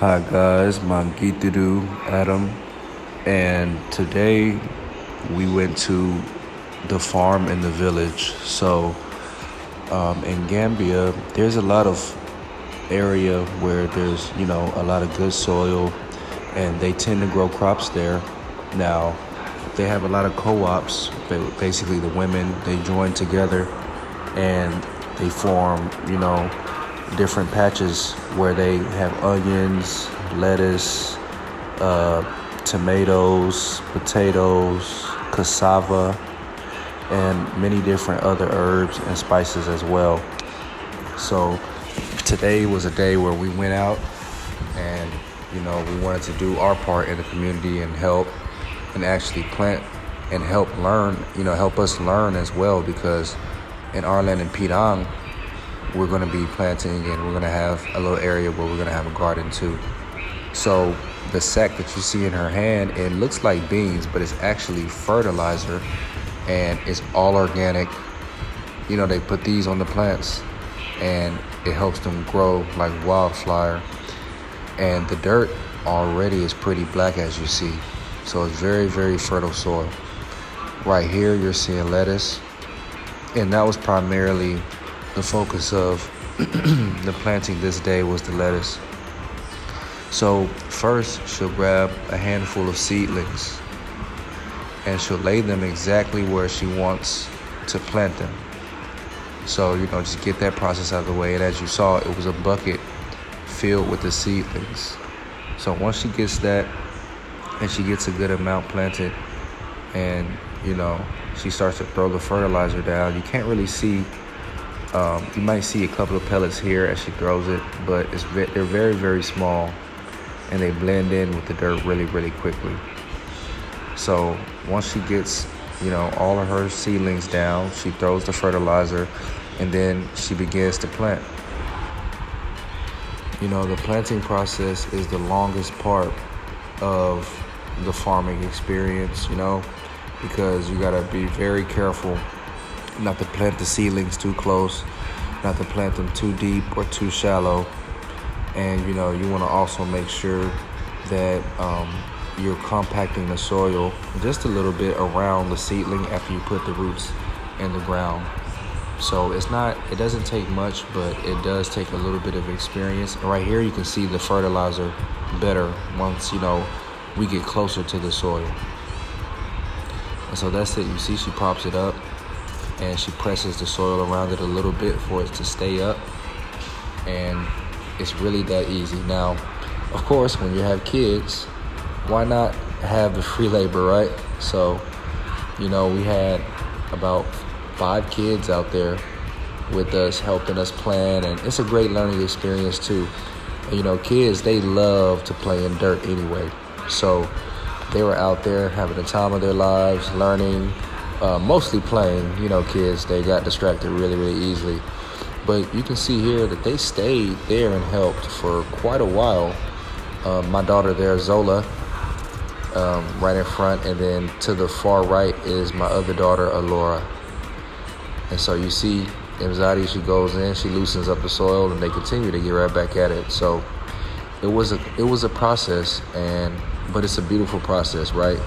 Hi guys, Mangitudu Adam, and today we went to the farm in the village. In Gambia, there's a lot of area where there's a lot of good soil, and they tend to grow crops there. Now, they have a lot of co-ops. Basically, the women they join together and they form different patches where they have onions, lettuce, tomatoes, potatoes, cassava, and many different other herbs and spices as well. So today was a day where we went out and we wanted to do our part in the community and help and actually plant and help us learn as well, because in our land in Pirang, we're going to be planting and we're going to have a little area where we're going to have a garden too. So the sack that you see in her hand, it looks like beans, but it's actually fertilizer, and it's all organic. They put these on the plants and it helps them grow like wildfire. And the dirt already is pretty black, as you see. So it's very, very fertile soil. Right here, you're seeing lettuce. And that was primarily the focus of the planting this day, was the lettuce. So first, she'll grab a handful of seedlings and she'll lay them exactly where she wants to plant them. So, just get that process out of the way. And as you saw, it was a bucket filled with the seedlings. So once she gets that and she gets a good amount planted, and, she starts to throw the fertilizer down, you can't really see. You might see a couple of pellets here as she throws it, but they're very, very small, and they blend in with the dirt really, really quickly. So once she gets, all of her seedlings down, she throws the fertilizer, and then she begins to plant. The planting process is the longest part of the farming experience, because you gotta be very careful not to plant the seedlings too close, not to plant them too deep or too shallow. And you want to also make sure that you're compacting the soil just a little bit around the seedling after you put the roots in the ground. So it doesn't take much, but it does take a little bit of experience. And right here you can see the fertilizer better once we get closer to the soil. And so that's it. You see, she props it up and she presses the soil around it a little bit for it to stay up. And it's really that easy. Now, of course, when you have kids, why not have the free labor, right? So, we had about 5 kids out there with us, helping us plan, and it's a great learning experience too. And, kids, they love to play in dirt anyway. So they were out there having the time of their lives, learning, mostly playing. Kids, they got distracted really, really easily. But you can see here that they stayed there and helped for quite a while. My daughter there, Zola, right in front, and then to the far right is my other daughter, Alora. And so you see, Imzadi, she goes in, she loosens up the soil, and they continue to get right back at it. So it was a process, but it's a beautiful process, right?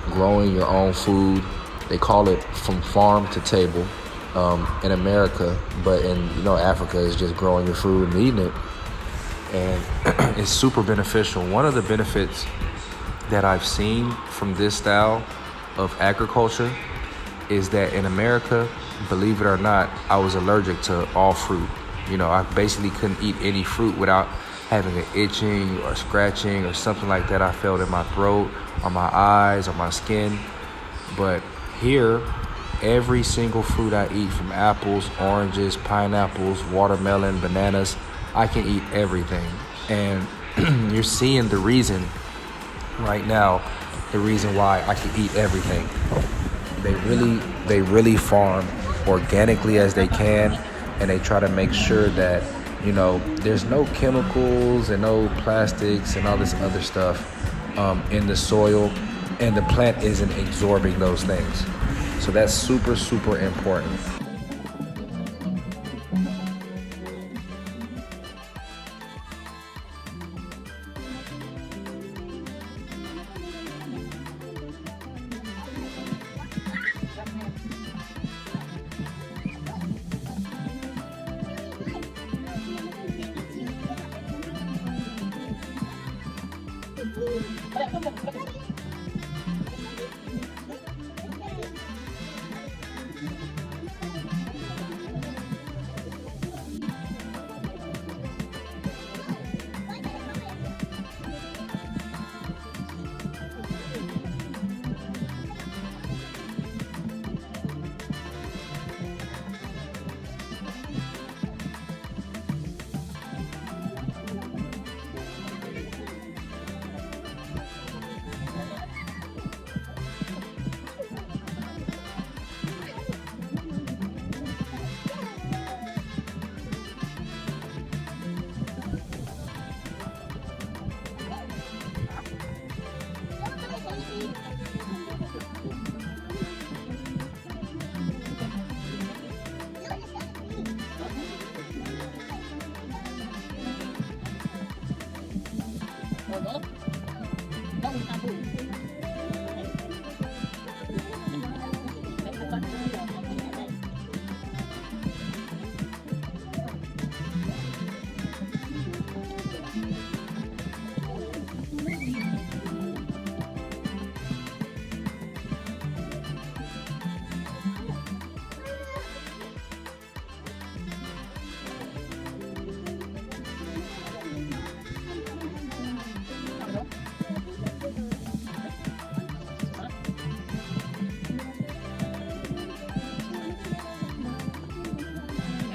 Growing your own food. They call it from farm to table in America, but in Africa, it's just growing your food and eating it. And it's super beneficial. One of the benefits that I've seen from this style of agriculture is that in America, believe it or not, I was allergic to all fruit. I basically couldn't eat any fruit without having an itching or scratching or something like that I felt in my throat or my eyes or my skin. But here, every single fruit I eat, from apples, oranges, pineapples, watermelon, bananas, I can eat everything. And you're seeing the reason right now, the reason why I can eat everything. They really farm organically as they can, and they try to make sure that there's no chemicals and no plastics and all this other stuff in the soil, and the plant isn't absorbing those things. So that's super, super important.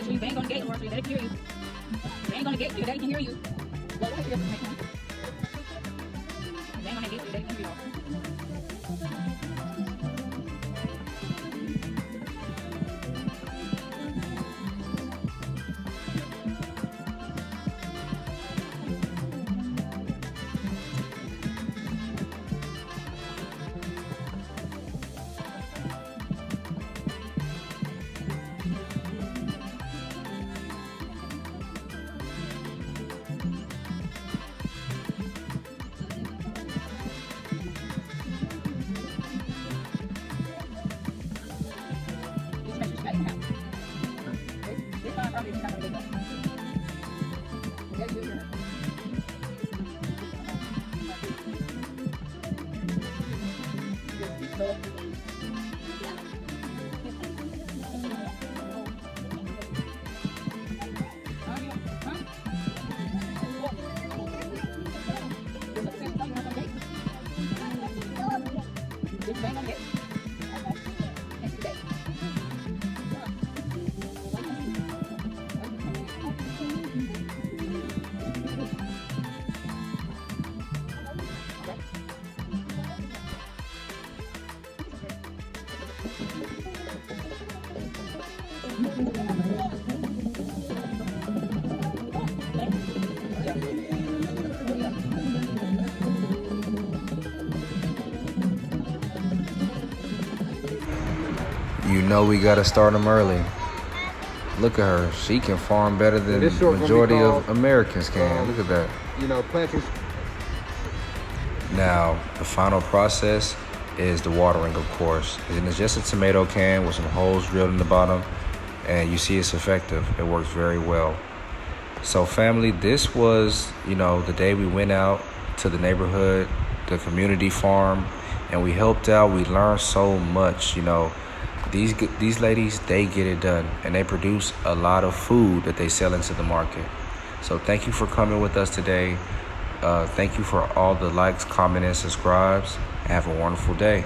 You bang on the gate, or so your daddy can hear you. Bang on the gate, so your daddy can hear you. Go over here. Bang on the gate, so your daddy can hear you. You know we gotta start them early. Look at her. She can farm better than the majority of Americans can. Look at that. You know, planters. Now, the final process is the watering, of course. And it's just a tomato can with some holes drilled in the bottom. And you see it's effective. It works very well. So family, this was, the day we went out to the neighborhood, the community farm, and we helped out. We learned so much, These ladies, they get it done, and they produce a lot of food that they sell into the market. So thank you for coming with us today. Thank you for all the likes, comments, and subscribes, and have a wonderful day.